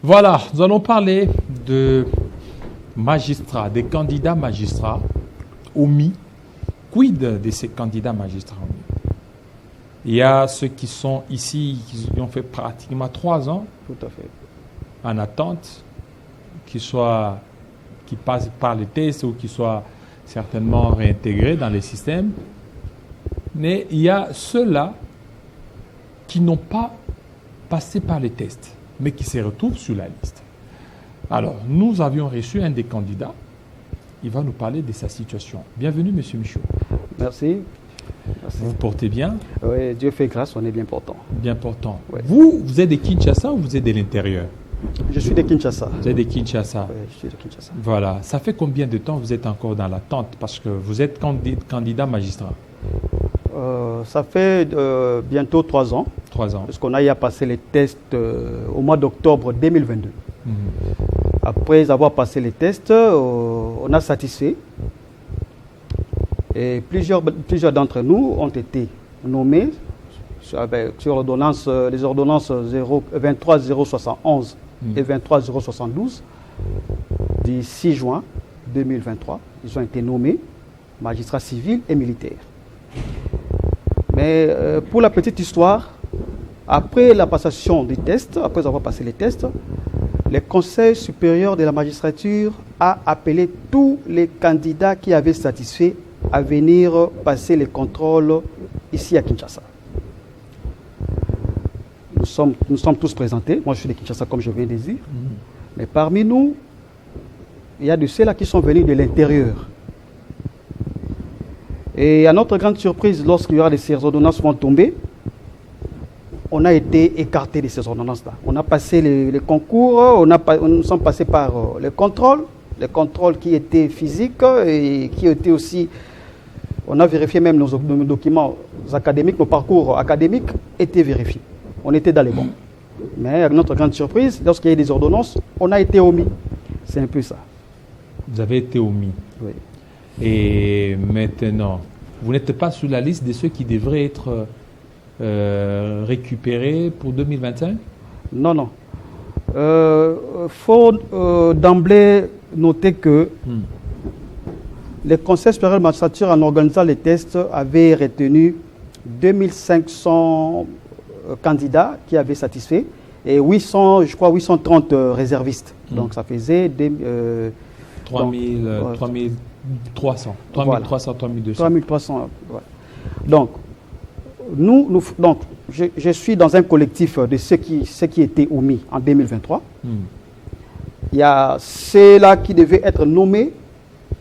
Voilà, nous allons parler de magistrats, des candidats magistrats omis. Quid de ces candidats magistrats omis? Il y a ceux qui sont ici, qui ont fait pratiquement 3 ans Tout à fait. en attente, qui passent par les tests ou qui soient certainement réintégrés dans les systèmes. Mais il y a ceux-là qui n'ont pas passé par les tests, mais qui se retrouvent sur la liste. Alors, nous avions reçu un des candidats. Il va nous parler de sa situation. Bienvenue, Monsieur Michaud. Merci. Merci. Vous vous portez bien? Oui, Dieu fait grâce, on est bien portant. Bien portant. Ouais. Vous êtes de Kinshasa ou vous êtes de l'intérieur? Je suis de Kinshasa. Vous êtes de Kinshasa. Oui, je suis de Kinshasa. Voilà. Ça fait combien de temps vous êtes encore dans l'attente? Parce que vous êtes candidat magistrat. Ça fait bientôt 3 ans. 3 ans. Parce qu'on a eu à passer les tests au mois d'octobre 2022. Mhm. Après avoir passé les tests, on a satisfait. Et plusieurs d'entre nous ont été nommés sur les ordonnances 23071 et 23072 du 6 juin 2023. Ils ont été nommés magistrats civils et militaires. Mais pour la petite histoire, après la passation des tests, après avoir passé les tests, le Conseil supérieur de la magistrature a appelé tous les candidats qui avaient satisfait à venir passer les contrôles ici à Kinshasa. Nous sommes tous présentés. Moi, je suis de Kinshasa, comme je viens de dire. Mais parmi nous, il y a de ceux-là qui sont venus de l'intérieur. Et à notre grande surprise, lorsqu'il y aura ces ordonnances vont tomber, on a été écartés de ces ordonnances-là. On a passé les concours, nous sommes passés par les contrôles qui étaient physiques et qui étaient aussi... On a vérifié même nos documents académiques, nos parcours académiques étaient vérifiés. On était dans les bons. Mais à notre grande surprise, lorsqu'il y a eu des ordonnances, on a été omis. C'est un peu ça. Vous avez été omis. Oui. Et maintenant, vous n'êtes pas sur la liste de ceux qui devraient être récupérés pour 2025? Non. Faut d'emblée noter que le Conseil supérieur de la magistrature, en organisant les tests, avait retenu 2500 candidats qui avaient satisfait et 830 réservistes. Donc ça faisait 3300, 3300, 3200. 3300. Ouais. Donc, je suis dans un collectif de ceux qui étaient omis en 2023. Il y a ceux-là qui devaient être nommés,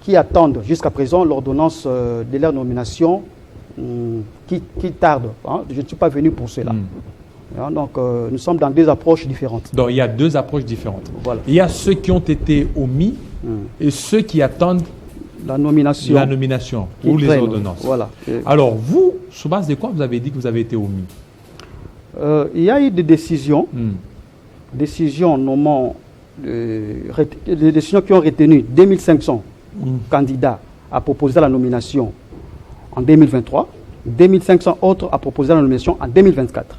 qui attendent jusqu'à présent l'ordonnance de leur nomination, qui tarde. Hein. Je ne suis pas venu pour cela. Donc, nous sommes dans 2 approches différentes. Donc, il y a 2 approches différentes. Voilà. Il y a ceux qui ont été omis et ceux qui attendent la nomination ou les ordonnances. Voilà. Alors, vous, sur base de quoi vous avez dit que vous avez été omis? Il y a eu des décisions, nommant des décisions qui ont retenu 2500 candidats à proposer la nomination en 2023, 2500 autres à proposer la nomination en 2024.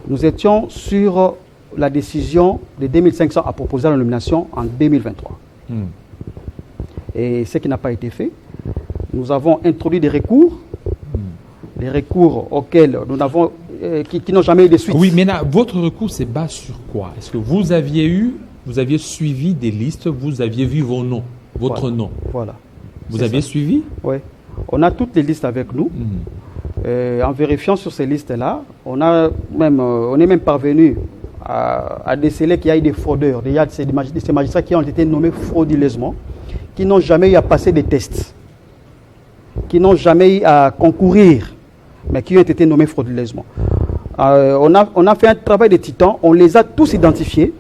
Nous étions sur la décision de 2500 à proposer la nomination en 2023. Et ce qui n'a pas été fait, nous avons introduit des recours auxquels nous n'avons qui n'ont jamais eu de suite. Oui, mais là, votre recours se base sur quoi? Est-ce que vous aviez suivi des listes, vous aviez vu vos noms, votre nom? Voilà. Vous aviez suivi? Oui. On a toutes les listes avec nous. En vérifiant sur ces listes-là, on est même parvenu à déceler qu'il y a eu des fraudeurs. Il y a ces magistrats qui ont été nommés frauduleusement, qui n'ont jamais eu à passer des tests, qui n'ont jamais eu à concourir, mais qui ont été nommés frauduleusement. On a fait un travail de titan, on les a tous identifiés.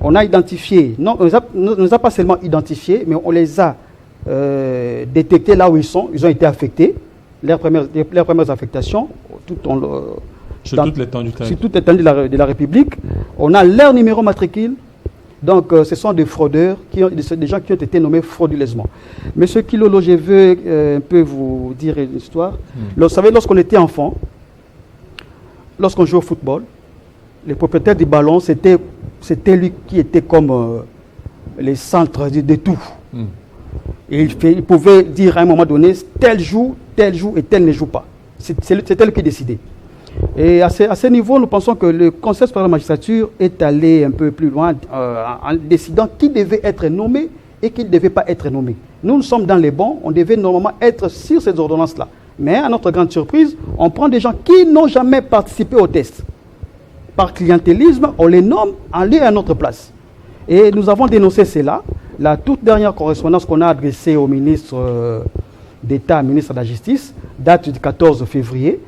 On a identifié, on ne les a pas seulement identifiés, mais on les a détectés là où ils sont. Ils ont été affectés, leurs premières affectations, sur toute l'étendue de la République. On a leur numéro matricule. Donc, ce sont des fraudeurs, des gens qui ont été nommés frauduleusement. Monsieur Kilolo, je veux un peu vous dire une histoire. Vous savez, lorsqu'on était enfant, lorsqu'on jouait au football, les propriétaires du ballon, c'était c'était lui qui était comme le centre de tout. Et il pouvait dire à un moment donné, tel joue et tel ne joue pas. C'était lui qui décidait. Et à ce niveau, nous pensons que le Conseil supérieur de la magistrature est allé un peu plus loin en décidant qui devait être nommé et qui ne devait pas être nommé. Nous sommes dans les bons, on devait normalement être sur ces ordonnances-là. Mais à notre grande surprise, on prend des gens qui n'ont jamais participé au test. Par clientélisme, on les nomme en lieu à notre place. Et nous avons dénoncé cela. La toute dernière correspondance qu'on a adressée au ministre d'État, ministre de la Justice, date du 14 février,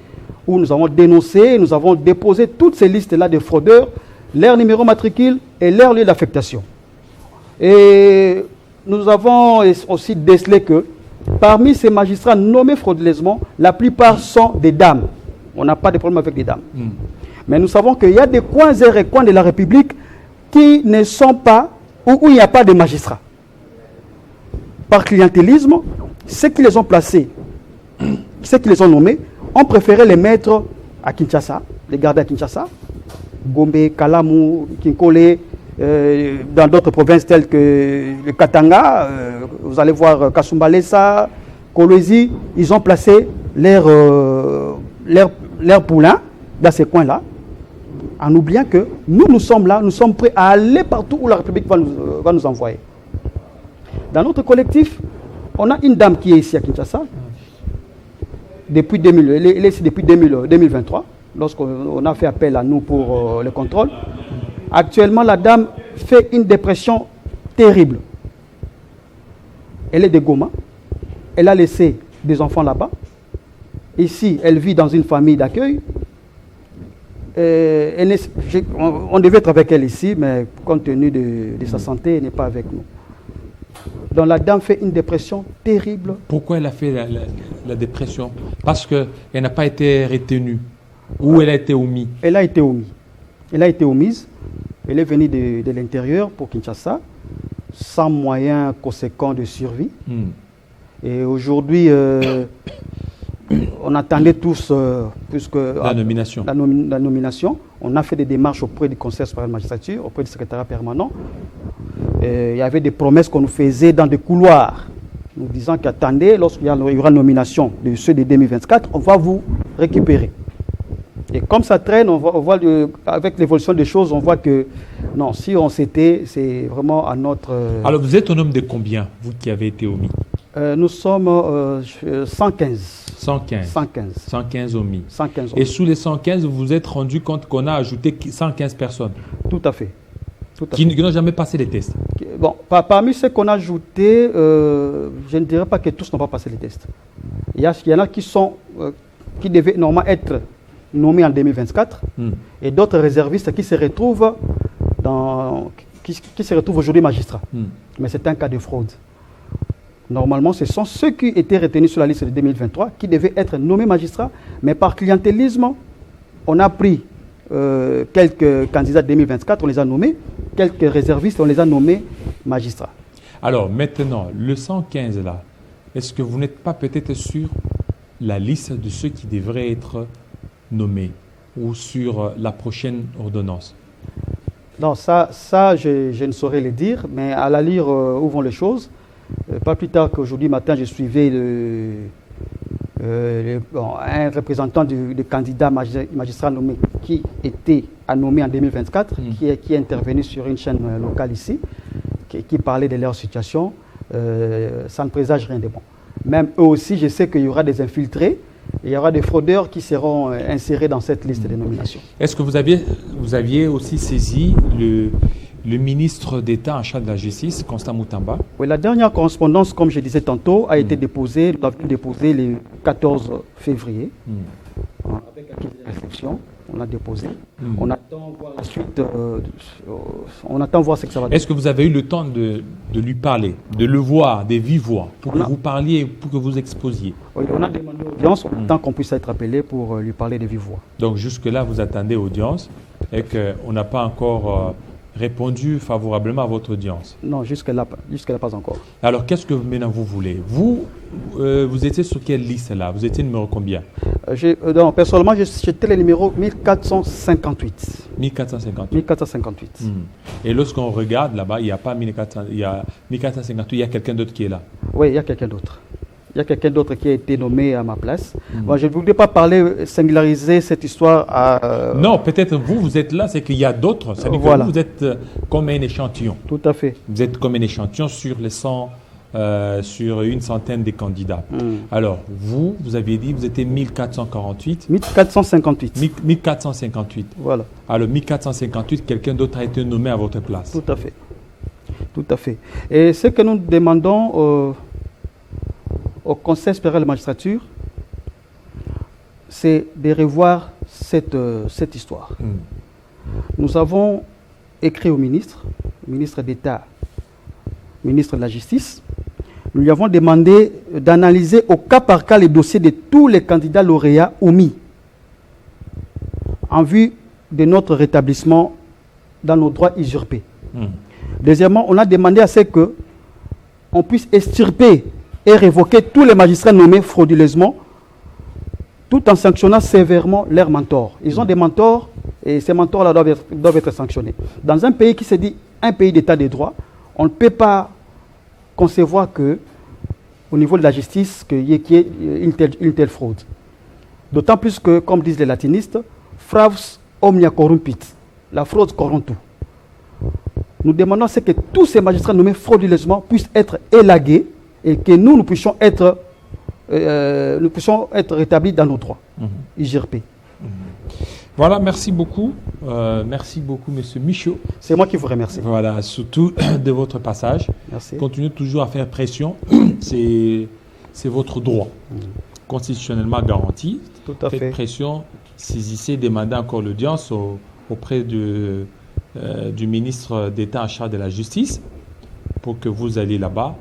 où nous avons dénoncé, nous avons déposé toutes ces listes-là de fraudeurs, leur numéro matricule et leur lieu d'affectation. Et nous avons aussi décelé que parmi ces magistrats nommés frauduleusement, la plupart sont des dames. On n'a pas de problème avec les dames. Mais nous savons qu'il y a des coins et recoins de la République qui ne sont pas, où il n'y a pas de magistrats. Par clientélisme, ceux qui les ont placés, ceux qui les ont nommés, ont préféré les mettre à Kinshasa, les garder à Kinshasa, Gombe, Kalamu, Kinkole, dans d'autres provinces telles que le Katanga, vous allez voir Kasumbalesa, Kolwezi, ils ont placé leurs poulains dans ces coins-là, en oubliant que nous sommes là, nous sommes prêts à aller partout où la République va nous envoyer. Dans notre collectif, on a une dame qui est ici à Kinshasa, elle est ici depuis 2023, lorsqu'on a fait appel à nous pour le contrôle. Actuellement, la dame fait une dépression terrible. Elle est de Goma. Elle a laissé des enfants là-bas. Ici, elle vit dans une famille d'accueil. On devait être avec elle ici, mais compte tenu de sa santé, elle n'est pas avec nous. Donc la dame fait une dépression terrible. Pourquoi elle a fait la dépression? Parce qu'elle n'a pas été retenue. Ou elle a été omise? Elle a été omise. Elle a été omise. Elle est venue de l'intérieur pour Kinshasa, sans moyens conséquents de survie. Et aujourd'hui, on attendait tous puisque la nomination. La nomination. On a fait des démarches auprès du Conseil supérieur de la magistrature, auprès du secrétariat permanent. Il y avait des promesses qu'on nous faisait dans des couloirs, nous disant qu'attendez, lorsqu'il y aura nomination de ceux de 2024, on va vous récupérer. Et comme ça traîne, on voit avec l'évolution des choses, on voit que non, si on s'était, c'est vraiment à notre... Alors vous êtes un homme de combien, vous qui avez été omis? Nous sommes 115. 115 omis. 115 Et sous les 115, vous vous êtes rendu compte qu'on a ajouté 115 personnes? Tout à fait. Qui n'ont jamais passé les tests? Bon, parmi ceux qu'on a ajoutés, je ne dirais pas que tous n'ont pas passé les tests. Il y en a qui devaient normalement être nommés en 2024 et d'autres réservistes qui se retrouvent aujourd'hui magistrats. Mais c'est un cas de fraude. Normalement, ce sont ceux qui étaient retenus sur la liste de 2023 qui devaient être nommés magistrats, mais par clientélisme, on a pris quelques candidats de 2024, on les a nommés, quelques réservistes, on les a nommés magistrats. Alors maintenant, le 115 là, est-ce que vous n'êtes pas peut-être sur la liste de ceux qui devraient être nommés ou sur la prochaine ordonnance? Non, ça je ne saurais le dire, mais à la lire où vont les choses. Pas plus tard qu'aujourd'hui matin, je suivais un représentant du candidat magistrat nommé qui était à nommer en 2024, qui est intervenu sur une chaîne locale ici, qui parlait de leur situation. Ça ne présage rien de bon. Même eux aussi, je sais qu'il y aura des infiltrés, et il y aura des fraudeurs qui seront insérés dans cette liste de nominations. Est-ce que vous aviez aussi saisi le ministre d'État en charge de la justice, Constant Moutamba? Oui, la dernière correspondance, comme je disais tantôt, a été déposée, nous avons déposé le 14 février. Avec la réception, on l'a déposé. On attend voir la suite, on attend voir ce que ça va donner. Est-ce que vous avez eu le temps de lui parler, de le voir, de vive voix, pour que vous parliez, pour que vous exposiez? Oui, on a demandé audience, tant qu'on puisse être appelé pour lui parler de vive voix. Donc jusque-là, vous attendez audience et qu'on n'a pas encore... répondu favorablement à votre audience? Non, jusque-là pas encore. Alors, qu'est-ce que maintenant vous voulez? Vous étiez sur quelle liste là? Vous étiez numéro combien? Personnellement, j'étais le numéro 1458. 1458. 1458. Et lorsqu'on regarde là-bas, il n'y a pas 1400, il y a 1458, il y a quelqu'un d'autre qui est là. Oui, il y a quelqu'un d'autre. Il y a quelqu'un d'autre qui a été nommé à ma place. Bon, je ne voudrais pas parler, singulariser cette histoire à... Non, peut-être vous êtes là, c'est qu'il y a d'autres. C'est-à-dire Voilà. que vous êtes comme un échantillon. Tout à fait. Vous êtes comme un échantillon sur les 100, sur une centaine de candidats. Alors, vous avez dit, vous étiez 1448. 1458. 1458. Voilà. Alors, 1458, quelqu'un d'autre a été nommé à votre place. Tout à fait. Tout à fait. Et ce que nous demandons au Conseil supérieur de la magistrature, c'est de revoir cette histoire. Nous avons écrit au ministre d'État, ministre de la Justice. Nous lui avons demandé d'analyser au cas par cas les dossiers de tous les candidats lauréats omis en vue de notre rétablissement dans nos droits usurpés. Deuxièmement, on a demandé à ce qu'on puisse extirper et révoquer tous les magistrats nommés frauduleusement, tout en sanctionnant sévèrement leurs mentors. Ils ont des mentors et ces mentors-là doivent être sanctionnés. Dans un pays qui se dit un pays d'état de droit, on ne peut pas concevoir qu'au niveau de la justice, qu'il y ait une telle fraude. D'autant plus que, comme disent les latinistes, fraus omnia corrumpit, la fraude corrompt tout. Nous demandons à ce que tous ces magistrats nommés frauduleusement puissent être élagués et que nous puissions être rétablis dans nos droits, usurpés. Voilà, merci beaucoup. Merci beaucoup, M. Michaud. C'est moi qui vous remercie. Voilà, surtout de votre passage. Merci. Continuez toujours à faire pression. C'est votre droit, constitutionnellement garanti. Tout à fait. Faites pression, saisissez, demandez encore l'audience auprès du ministre d'État en charge de la justice pour que vous alliez là-bas.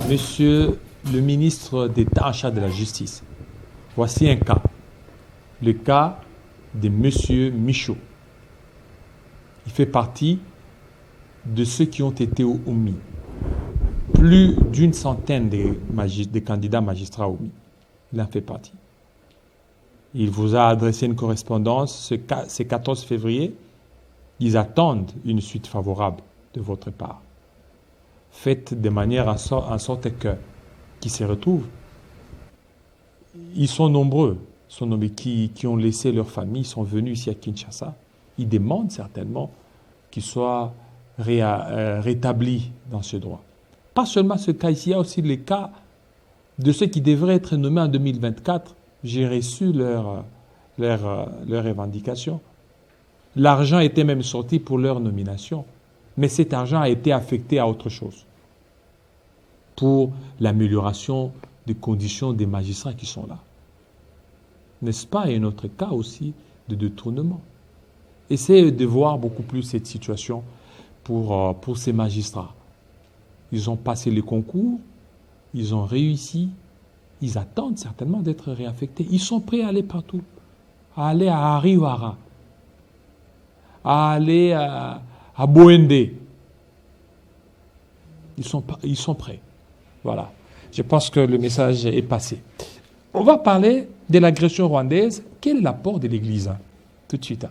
Monsieur le ministre d'État en charge de la justice, voici un cas. Le cas de Monsieur Michaud. Il fait partie de ceux qui ont été omis. Plus d'une centaine de candidats magistrats omis. Il en fait partie. Il vous a adressé une correspondance ce 14 février. Ils attendent une suite favorable de votre part. Faites de manière en sorte qu'ils se retrouvent. Ils sont nombreux. Qui ont laissé leur famille, sont venus ici à Kinshasa. Ils demandent certainement qu'ils soient rétablis dans ce droit. Pas seulement ce cas ici, il y a aussi les cas de ceux qui devraient être nommés en 2024. J'ai reçu leurs revendications. L'argent était même sorti pour leur nomination, mais cet argent a été affecté à autre chose, pour l'amélioration des conditions des magistrats qui sont là. N'est-ce pas un autre cas aussi de détournement? Essayez de voir beaucoup plus cette situation pour ces magistrats. Ils ont passé les concours, ils ont réussi, ils attendent certainement d'être réaffectés. Ils sont prêts à aller partout, à aller à Ariwara, à aller à Boende. Ils sont prêts. Voilà. Je pense que le message est passé. On va parler de l'agression rwandaise. Quel est l'apport de l'Église? Tout de suite.